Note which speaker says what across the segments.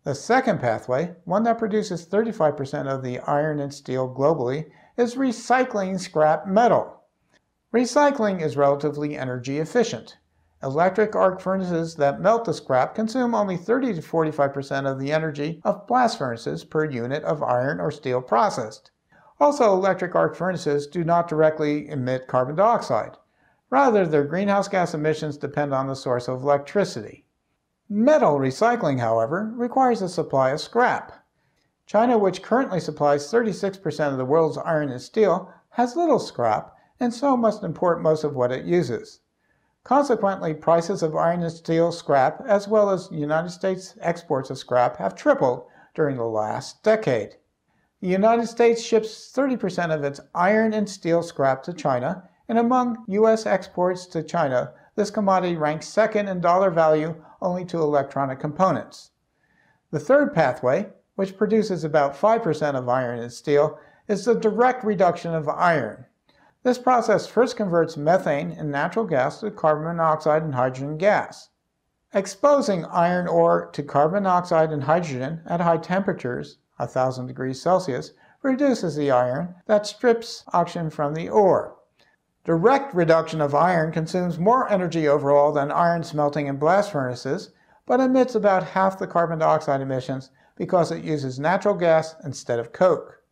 Speaker 1: The second pathway, one that produces 35% of the iron and steel globally, is recycling scrap metal. Recycling is relatively energy efficient. Electric arc furnaces that melt the scrap consume only 30 to 45% of the energy of blast furnaces per unit of iron or steel processed. Also, electric arc furnaces do not directly emit carbon dioxide. Rather, their greenhouse gas emissions depend on the source of electricity. Metal recycling, however, requires a supply of scrap. China, which currently supplies 36% of the world's iron and steel, has little scrap, and so must import most of what it uses. Consequently, prices of iron and steel scrap, as well as United States exports of scrap, have tripled during the last decade. The United States ships 30% of its iron and steel scrap to China, and among U.S. exports to China, this commodity ranks second in dollar value only to electronic components. The third pathway, which produces about 5% of iron and steel, is the direct reduction of iron. This process first converts methane and natural gas to carbon monoxide and hydrogen gas. Exposing iron ore to carbon monoxide and hydrogen at high temperatures, 1000 degrees Celsius, reduces the iron that strips oxygen from the ore. Direct reduction of iron consumes more energy overall than iron smelting in blast furnaces, but emits about half the carbon dioxide emissions because it uses natural gas instead of coke.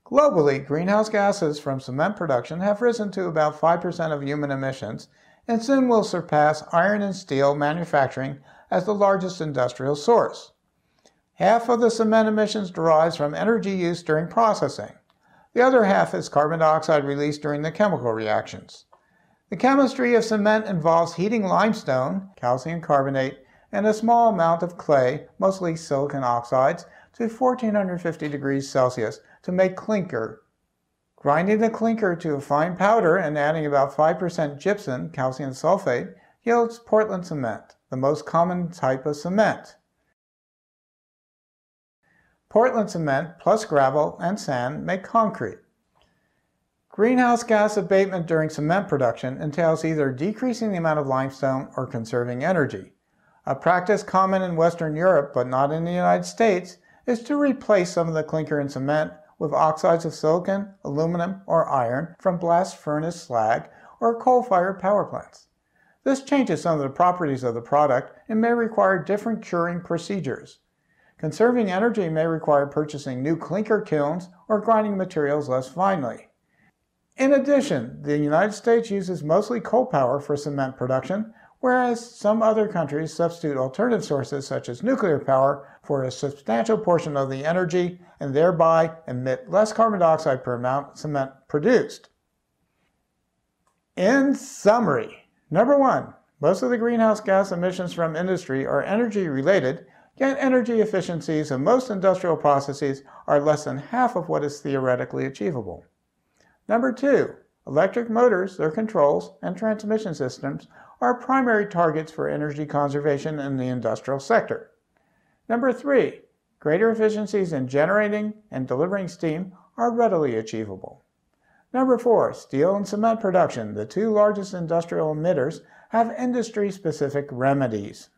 Speaker 1: Globally, greenhouse gases from cement production have risen to about 5% of human emissions and soon will surpass iron and steel manufacturing as the largest industrial source. Half of the cement emissions derives from energy use during processing. The other half is carbon dioxide released during the chemical reactions. The chemistry of cement involves heating limestone, calcium carbonate, and a small amount of clay, mostly silicon oxides, to 1450 degrees Celsius to make clinker. Grinding the clinker to a fine powder and adding about 5% gypsum, calcium sulfate, yields Portland cement, the most common type of cement. Portland cement plus gravel and sand make concrete. Greenhouse gas abatement during cement production entails either decreasing the amount of limestone or conserving energy. A practice common in Western Europe, but not in the United States, is to replace some of the clinker in cement with oxides of silicon, aluminum, or iron from blast furnace slag or coal-fired power plants. This changes some of the properties of the product and may require different curing procedures. Conserving energy may require purchasing new clinker kilns or grinding materials less finely. In addition, the United States uses mostly coal power for cement production, whereas some other countries substitute alternative sources such as nuclear power for a substantial portion of the energy and thereby emit less carbon dioxide per amount of cement produced. In summary, number one, most of the greenhouse gas emissions from industry are energy related, yet energy efficiencies of most industrial processes are less than half of what is theoretically achievable. Number two, electric motors, their controls, and transmission systems are primary targets for energy conservation in the industrial sector. Number three, greater efficiencies in generating and delivering steam are readily achievable. Number four, steel and cement production, the two largest industrial emitters, have industry-specific remedies.